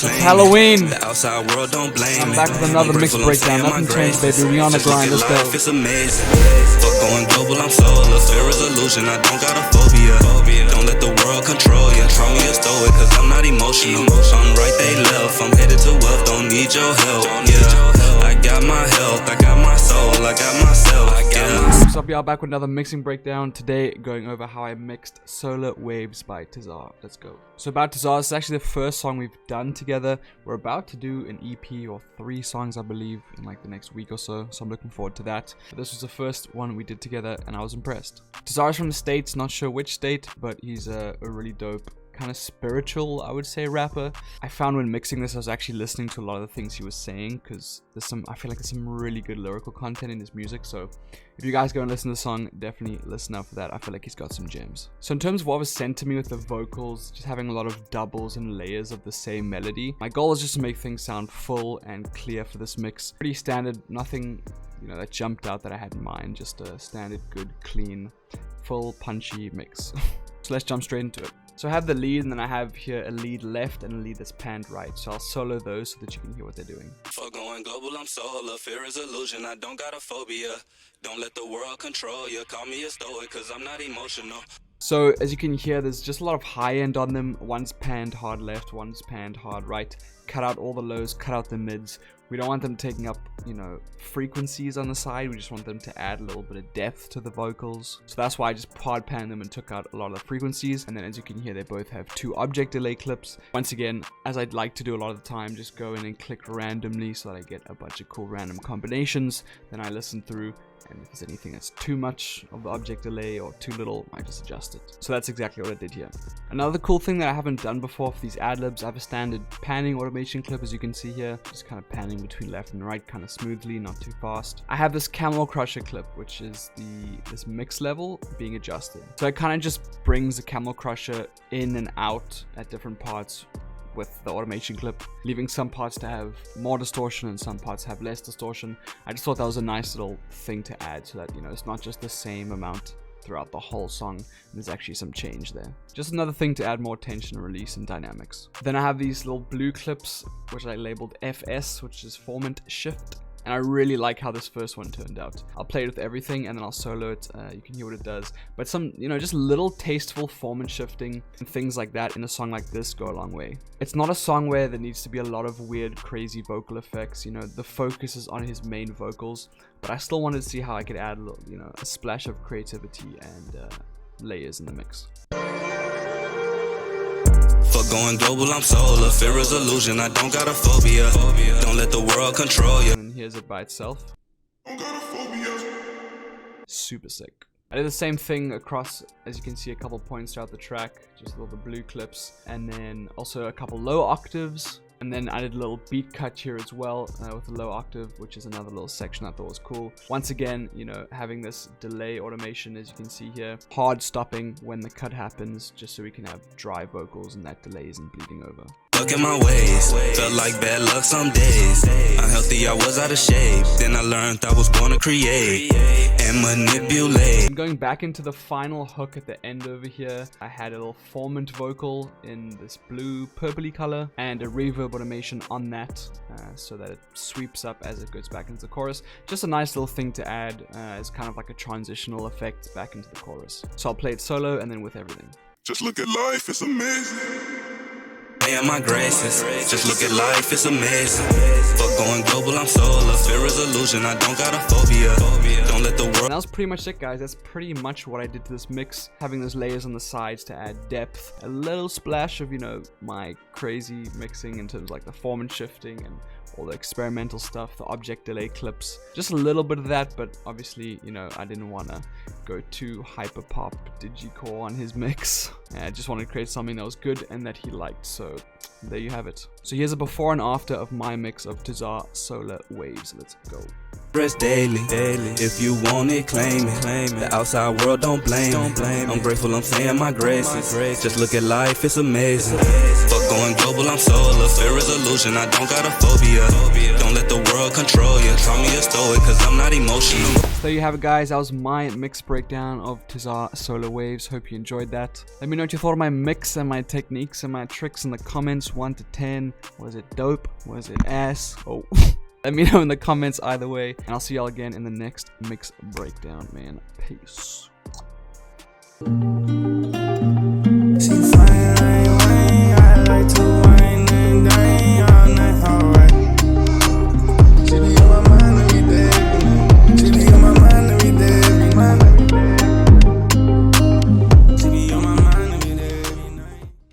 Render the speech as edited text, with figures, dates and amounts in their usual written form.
claim It's Halloween. The outside world don't blame I'm back with another mixed breakdown. Nothing changed, baby. We on the grind. Let's go. It's amazing. Fuck going global, I'm solar. Fear is illusion, I don't got a phobia. Don't let the world control you. Try me a stoic, cause I'm not emotional. I'm right, they left. I'm headed to wealth, don't need your help. Yeah, I got my health, I got my soul, I got myself. Yeah. What's up, y'all? Back with another mixing breakdown. Today, going over how I mixed Solar Waves by Tasar. Let's go. So about Tasar, this is actually the first song we've done together. We're about to do an EP or 3 songs, I believe, in like the next week or so. So I'm looking forward to that. But this was the first one we did together, and I was impressed. Tasar is from the States, not sure which state, but he's a really dope, kind of spiritual, I would say, rapper. I found when mixing this, I was actually listening to a lot of the things he was saying, because I feel like there's some really good lyrical content in his music. So if you guys go and listen to the song, definitely listen out for that. I feel like he's got some gems. So in terms of what was sent to me with the vocals, just having a lot of doubles and layers of the same melody, my goal was just to make things sound full and clear for this mix. Pretty standard, nothing that jumped out that I had in mind, just a standard, good, clean, full, punchy mix. So let's jump straight into it. So I have the lead, and then I have here a lead left and a lead that's panned right. So I'll solo those so that you can hear what they're doing. For going global, I'm solar. Fear is illusion, I don't got a phobia. Don't let the world control you. Call me a stoic, cause I'm not emotional. So as you can hear, there's just a lot of high end on them. One's panned hard left, one's panned hard right. Cut out all the lows, cut out the mids. We don't want them taking up, frequencies on the side. We just want them to add a little bit of depth to the vocals. So that's why I just hard panned them and took out a lot of the frequencies. And then as you can hear, they both have 2 object delay clips. Once again, as I'd like to do a lot of the time, just go in and click randomly so that I get a bunch of cool random combinations. Then I listen through, and if there's anything that's too much of the object delay or too little, I just adjust it. So that's exactly what I did here. Another cool thing that I haven't done before for these ad-libs, I have a standard panning automation clip, as you can see here. Just kind of panning between left and right, kind of smoothly, not too fast. I have this Camel Crusher clip, which is this mix level being adjusted. So it kind of just brings the Camel Crusher in and out at different parts with the automation clip, leaving some parts to have more distortion and some parts have less distortion. I just thought that was a nice little thing to add so that, it's not just the same amount throughout the whole song. There's actually some change there. Just another thing to add more tension, release, and dynamics. Then I have these little blue clips, which I labeled FS, which is Formant Shift. And I really like how this first one turned out. I'll play it with everything and then I'll solo it. You can hear what it does. But some, just little tasteful formant shifting and things like that in a song like this go a long way. It's not a song where there needs to be a lot of weird, crazy vocal effects. The focus is on his main vocals. But I still wanted to see how I could add a little, a splash of creativity and layers in the mix. For going global, I'm solar. Fear is illusion, I don't got a phobia. Don't let the world control you. And here's it by itself. Super sick. I did the same thing across, as you can see, a couple points throughout the track. Just little blue clips. And then also a couple low octaves. And then I did a little beat cut here as well with a low octave, which is another little section I thought was cool. Once again, having this delay automation, as you can see here, hard stopping when the cut happens, just so we can have dry vocals and that delay isn't bleeding over. Look in my ways, felt like bad luck some days. Unhealthy, I was out of shape. Then I learned I was born to create and manipulate. And going back into the final hook at the end over here, I had a little formant vocal in this blue purpley color and a reverb automation on that so that it sweeps up as it goes back into the chorus. Just a nice little thing to add as kind of like a transitional effect back into the chorus. So I'll play it solo and then with everything. Just look at life, it's amazing. And my graces, just look at life, it's amazing. Fuck going global, I'm solar. Fear is illusion, I don't got a phobia. Don't let the world. And that was pretty much it, guys. That's pretty much what I did to this mix. Having those layers on the sides to add depth, a little splash of my crazy mixing in terms of like the formant shifting and all the experimental stuff, the object delay clips, just a little bit of that. But obviously, I didn't want to go too hyper pop digicore on his mix. I just wanted to create something that was good and that he liked. So there you have it. So here's a before and after of my mix of Tasar Solar Waves. Let's go. Rest daily. If you want it, claim it. The outside world don't blame it. I'm grateful, I'm saying my graces. Just look at life, it's amazing. Fuck going global, I'm solar. Fear is illusion, I don't got a phobia. Don't let the world control you. Try me a stoic, cause I'm not emotional. So there you have it, guys. That was my mix breakdown of Tasar Solar Waves. Hope you enjoyed that. Let me know what you thought of my mix and my techniques and my tricks in the comments. 1 to 10. Was it dope? Was it ass? Oh. Let me know in the comments either way. And I'll see y'all again in the next mix breakdown, man. Peace.